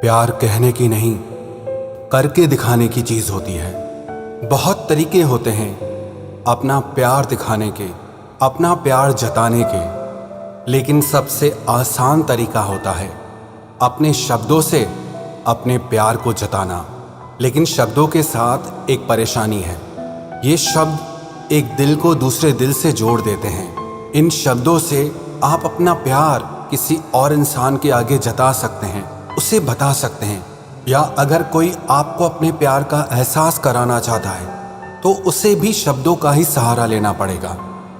प्यार कहने की नहीं, करके दिखाने की चीज होती है। बहुत तरीके होते हैं अपना प्यार दिखाने के, अपना प्यार जताने के, लेकिन सबसे आसान तरीका होता है अपने शब्दों से अपने प्यार को जताना। लेकिन शब्दों के साथ एक परेशानी है, ये शब्द एक दिल को दूसरे दिल से जोड़ देते हैं। इन शब्दों से आप अपना प्यार किसी और इंसान के आगे जता सकते हैं, उसे बता सकते हैं, या अगर कोई आपको अपने प्यार का एहसास कराना चाहता है तो उसे भी शब्दों का ही सहारा लेना पड़ेगा।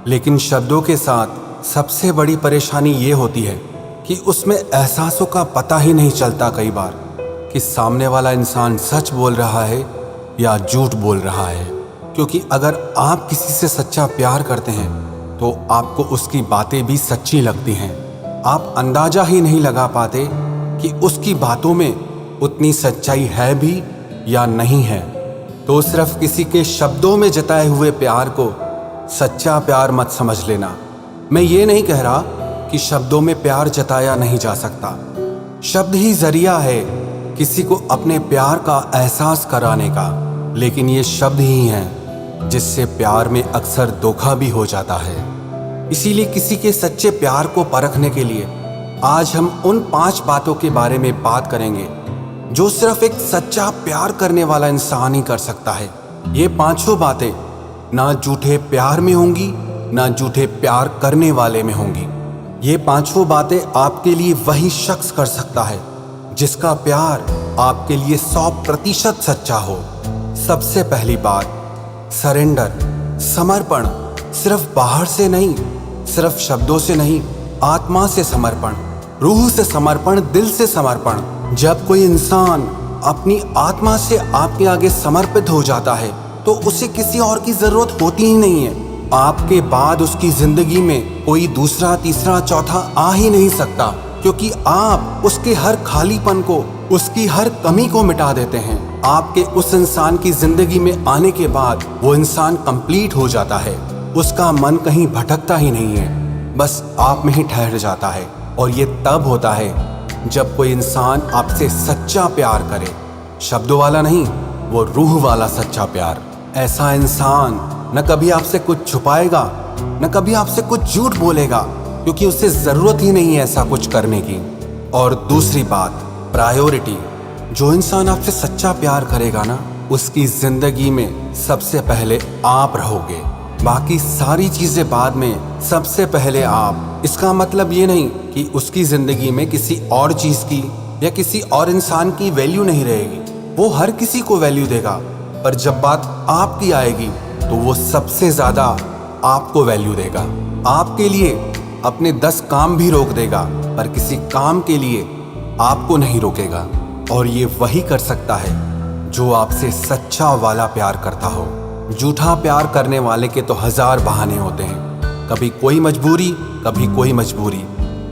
लेकिन शब्दों के साथ सबसे बड़ी परेशानी ये होती है कि उसमें एहसासों का पता ही नहीं चलता कई बार कि सामने वाला इंसान सच बोल रहा है या झूठ बोल रहा है। क्योंकि अगर आप किसी से सच्चा प्यार करते हैं तो आपको उसकी बातें भी सच्ची लगती हैं। आप अंदाजा ही नहीं लगा पाते कि उसकी बातों में उतनी सच्चाई है भी या नहीं है। तो सिर्फ किसी के शब्दों में जताए हुए प्यार को सच्चा प्यार मत समझ लेना। मैं ये नहीं कह रहा कि शब्दों में प्यार जताया नहीं जा सकता। शब्द ही जरिया है किसी को अपने प्यार का एहसास कराने का, लेकिन ये शब्द ही हैं जिससे प्यार में अक्सर धोखा भी हो जाता है। इसीलिए किसी के सच्चे प्यार को परखने के लिए आज हम उन 5 बातों के बारे में बात करेंगे जो सिर्फ एक सच्चा प्यार करने वाला इंसान ही कर सकता है। ये 5 बातें ना झूठे प्यार में होंगी, ना झूठे प्यार करने वाले में होंगी। ये 5 बातें आपके लिए वही शख्स कर सकता है जिसका प्यार आपके लिए 100% सच्चा हो। सबसे पहली बात, सरेंडर, समर्पण। सिर्फ बाहर से नहीं, सिर्फ शब्दों से नहीं, आत्मा से समर्पण, रूह से समर्पण, दिल से समर्पण। जब कोई इंसान अपनी आत्मा से आपके आगे समर्पित हो जाता है तो उसे किसी और की जरूरत होती ही नहीं है। आपके बाद उसकी जिंदगी में कोई दूसरा, तीसरा, चौथा आ ही नहीं सकता, क्योंकि आप उसके हर खालीपन को, उसकी हर कमी को मिटा देते हैं। आपके उस इंसान की जिंदगी में आने के बाद वो इंसान कंप्लीट हो जाता है। उसका मन कहीं भटकता ही नहीं है, बस आप में ही ठहर जाता है। और ये तब होता है जब कोई इंसान आपसे सच्चा प्यार करे, शब्दों वाला नहीं, वो रूह वाला सच्चा प्यार। ऐसा इंसान न कभी आपसे कुछ छुपाएगा, न कभी आपसे कुछ झूठ बोलेगा, क्योंकि उसे जरूरत ही नहीं है ऐसा कुछ करने की। और दूसरी बात, प्रायोरिटी। जो इंसान आपसे सच्चा प्यार करेगा ना, उसकी जिंदगी में सबसे पहले आप रहोगे, बाकी सारी चीजें बाद में, सबसे पहले आप। इसका मतलब ये नहीं कि उसकी जिंदगी में किसी और चीज की या किसी और इंसान की वैल्यू नहीं रहेगी। वो हर किसी को वैल्यू देगा, पर जब बात आपकी आएगी तो वो सबसे ज्यादा आपको वैल्यू देगा। आपके लिए अपने 10 काम भी रोक देगा, पर किसी काम के लिए आपको नहीं रोकेगा। और ये वही कर सकता है जो आपसे सच्चा वाला प्यार करता हो। झूठा प्यार करने वाले के तो 1000 बहाने होते हैं। कभी कोई मजबूरी, कभी कोई मजबूरी,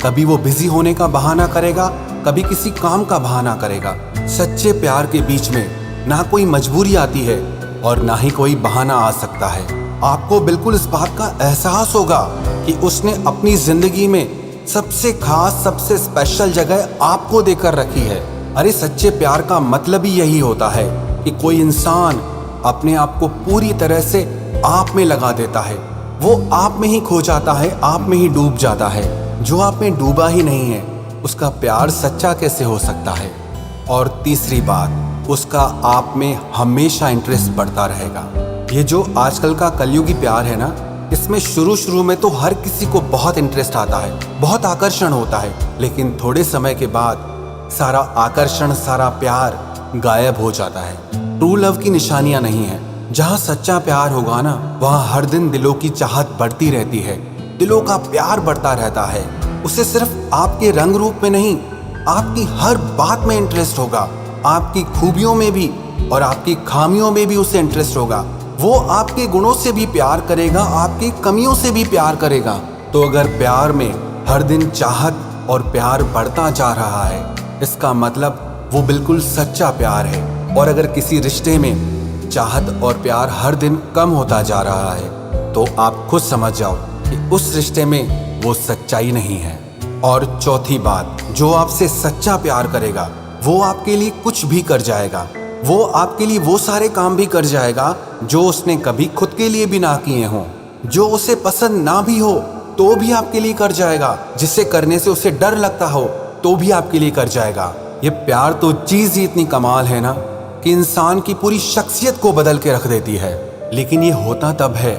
कभी वो बिजी होने का बहाना करेगा, कभी किसी काम का बहाना करेगा। सच्चे प्यार के बीच में ना कोई मजबूरी आती है और ना ही कोई बहाना आ सकता है। आपको बिल्कुल इस बात का एहसास होगा कि उसने अपनी जिंदगी में सबसे खास, सबसे स्पेशल जगह आपको देकर रखी है। अरे सच्चे प्यार का मतलब ही यही होता है कि कोई इंसान अपने आप को पूरी तरह से आप में लगा देता है। वो आप में ही खो जाता है, आप में ही डूब जाता है। जो आप में डूबा ही नहीं है, उसका प्यार सच्चा कैसे हो सकता है। और तीसरी बात, उसका आप में हमेशा इंटरेस्ट बढ़ता रहेगा। ये जो आजकल का कलयुगी प्यार है ना, इसमें शुरू में तो हर किसी को बहुत इंटरेस्ट आता है, बहुत आकर्षण होता है, लेकिन थोड़े समय के बाद सारा आकर्षण, सारा प्यार गायब हो जाता है। ट्रू लव की निशानियां नहीं है। जहाँ सच्चा प्यार होगा ना, वहाँ हर दिन दिलों की चाहत बढ़ती रहती है, दिलों का प्यार बढ़ता रहता है। उसे सिर्फ आपके रंग रूप में नहीं, आपकी हर बात में इंटरेस्ट होगा, आपकी खूबियों में भी और आपकी खामियों में भी उसे इंटरेस्ट होगा। वो आपके गुणों से भी प्यार करेगा, आपकी कमियों से भी प्यार करेगा। तो अगर प्यार में हर दिन चाहत और प्यार बढ़ता जा रहा है, इसका मतलब वो बिल्कुल सच्चा प्यार है। और अगर किसी रिश्ते में चाहत और प्यार हर दिन कम होता जा रहा है, तो आप खुद समझ जाओ कि उस रिश्ते में वो सच्चाई नहीं है। और चौथी बात, जो आपसे सच्चा प्यार करेगा वो आपके लिए कुछ भी कर जाएगा। वो आपके लिए वो सारे काम भी कर जाएगा जो उसने कभी खुद के लिए भी ना किए हों। जो उसे पसंद ना भी हो तो भी आपके लिए कर जाएगा। जिसे करने से उसे डर लगता हो तो भी आपके लिए कर जाएगा। ये प्यार तो चीज ही इतनी कमाल है ना कि इंसान की पूरी शख्सियत को बदल के रख देती है। लेकिन ये होता तब है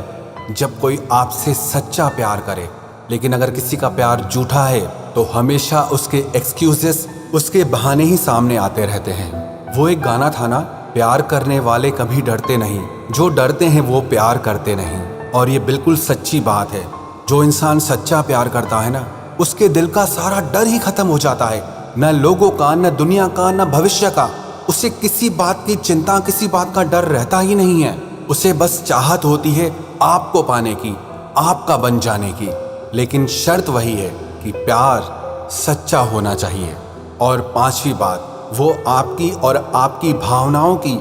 जब कोई आपसे सच्चा प्यार करे। लेकिन अगर किसी का प्यार झूठा है तो हमेशा उसके एक्सक्यूजेस, उसके बहाने ही सामने आते रहते हैं। वो एक गाना था ना, प्यार करने वाले कभी डरते नहीं, जो डरते हैं वो प्यार करते नहीं। और ये बिल्कुल सच्ची बात है। जो इंसान सच्चा प्यार करता है ना, उसके दिल का सारा डर ही खत्म हो जाता है। न लोगों का, न दुनिया का, न भविष्य का। उसे किसी बात की चिंता, किसी बात का डर रहता ही नहीं है। उसे बस चाहत होती है आपको पाने की, आपका बन जाने की। लेकिन शर्त वही है कि प्यार सच्चा होना चाहिए। और पांचवी बात, वो आपकी और आपकी भावनाओं की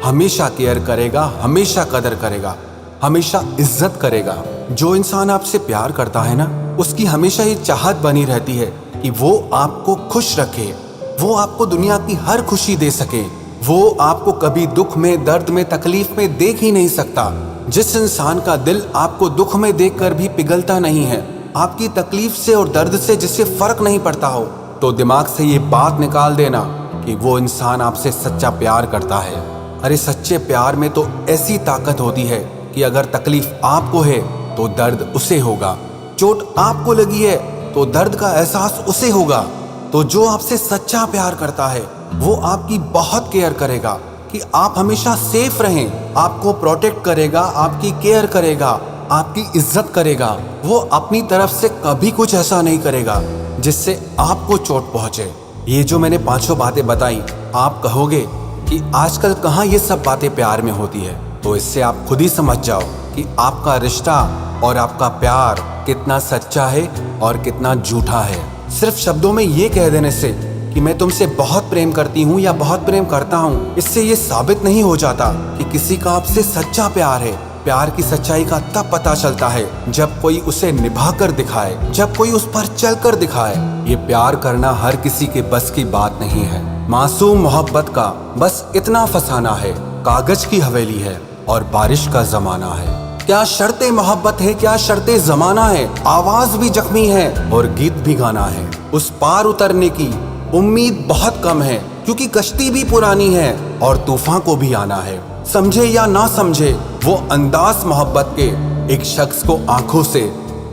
हमेशा केयर करेगा, हमेशा कदर करेगा, हमेशा इज्जत करेगा। जो इंसान आपसे प्यार करता है ना, उसकी हमेशा ये चाहत बनी रहती है कि वो आपको खुश रखे, वो आपको दुनिया की हर खुशी दे सके। वो आपको कभी दुख में, दर्द में, तकलीफ में देख ही नहीं सकता। जिस इंसान का दिल आपको दुख में देखकर भी पिघलता नहीं है, आपकी तकलीफ से और दर्द से जिससे फर्क नहीं पड़ता हो, तो दिमाग से ये बात निकाल देना कि वो इंसान आपसे सच्चा प्यार करता है। अरे सच्चे प्यार में तो ऐसी ताकत होती है कि अगर तकलीफ आपको है तो दर्द उसे होगा, चोट आपको लगी है तो दर्द का एहसास उसे होगा। तो जो आपसे सच्चा प्यार करता है वो आपकी बहुत केयर करेगा कि आप हमेशा सेफ रहें, आपको प्रोटेक्ट करेगा, आपकी केयर करेगा, आपकी इज्जत करेगा। वो अपनी तरफ से कभी कुछ ऐसा नहीं करेगा जिससे आपको चोट पहुंचे। ये जो मैंने पांचों बातें बताई, आप कहोगे कि आजकल कहाँ ये सब बातें प्यार में होती है। तो इससे आप खुद ही समझ जाओ कि आपका रिश्ता और आपका प्यार कितना सच्चा है और कितना झूठा है। सिर्फ शब्दों में ये कह देने से कि मैं तुमसे बहुत प्रेम करती हूँ या बहुत प्रेम करता हूँ, इससे ये साबित नहीं हो जाता कि किसी का आपसे सच्चा प्यार है। प्यार की सच्चाई का तब पता चलता है जब कोई उसे निभा कर दिखाए, जब कोई उस पर चल कर दिखाए। ये प्यार करना हर किसी के बस की बात नहीं है। मासूम मोहब्बत का बस इतना फसाना है, कागज की हवेली है और बारिश का जमाना है। क्या शर्ते मोहब्बत है, क्या शर्ते जमाना है। आवाज भी जख्मी है और गीत भी गाना है। उस पार उतरने की उम्मीद बहुत कम है, क्योंकि कश्ती भी पुरानी है और तूफान को भी आना है। समझे या ना समझे, वो अंदाज मोहब्बत के एक शख्स को आंखों से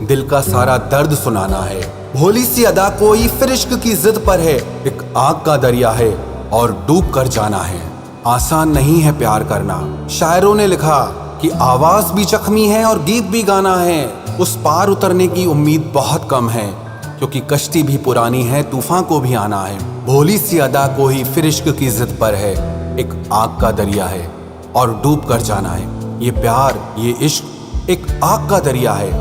दिल का सारा दर्द सुनाना है। भोली सी अदा कोई फिर इश्क की जिद पर है, एक आग का दरिया है और डूब कर जाना है। आसान नहीं है प्यार करना। शायरों ने लिखा कि आवाज भी जख्मी है और गीत भी गाना है। उस पार उतरने की उम्मीद बहुत कम है, क्योंकि कश्ती भी पुरानी है, तूफान को भी आना है। भोली सी अदा कोई फिर इश्क की जिद पर है, एक आग का दरिया है और डूब कर जाना है। ये प्यार, ये इश्क एक आग का दरिया है,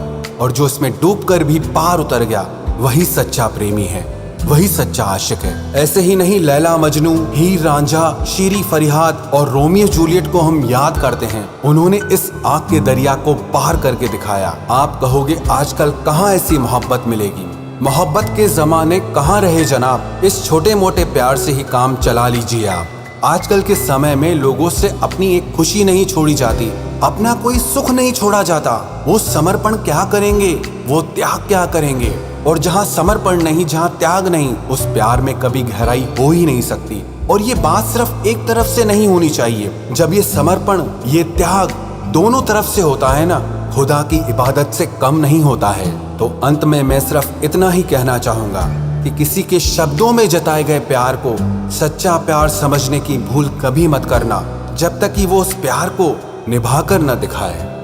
और जो इसमें डूब कर भी पार उतर गया वही सच्चा प्रेमी है, वही सच्चा आशिक है। ऐसे ही नहीं, लैला मजनू, हीर रांझा, शीरी फरियाद और रोमियो जूलियट को हम याद करते हैं। उन्होंने इस आग के दरिया को पार करके दिखाया। आप कहोगे आजकल कहाँ ऐसी मोहब्बत मिलेगी। मोहब्बत के जमाने कहाँ रहे जनाब। इस छोटे मोटे प्यार से ही काम चला लीजिए आप। आजकल के समय में लोगों से अपनी एक खुशी नहीं छोड़ी जाती, अपना कोई सुख नहीं छोड़ा जाता। वो समर्पण क्या करेंगे, वो त्याग क्या करेंगे। और जहाँ समर्पण नहीं, जहाँ त्याग नहीं, उस प्यार में कभी गहराई हो ही नहीं सकती। और ये बात सिर्फ एक तरफ से नहीं होनी चाहिए। जब ये समर्पण, ये त्याग दोनों तरफ से होता है ना, खुदा की इबादत से कम नहीं होता है। तो अंत में मैं सिर्फ इतना ही कहना चाहूंगा कि किसी के शब्दों में जताए गए प्यार को सच्चा प्यार समझने की भूल कभी मत करना, जब तक कि वो उस प्यार को निभाकर न दिखाए।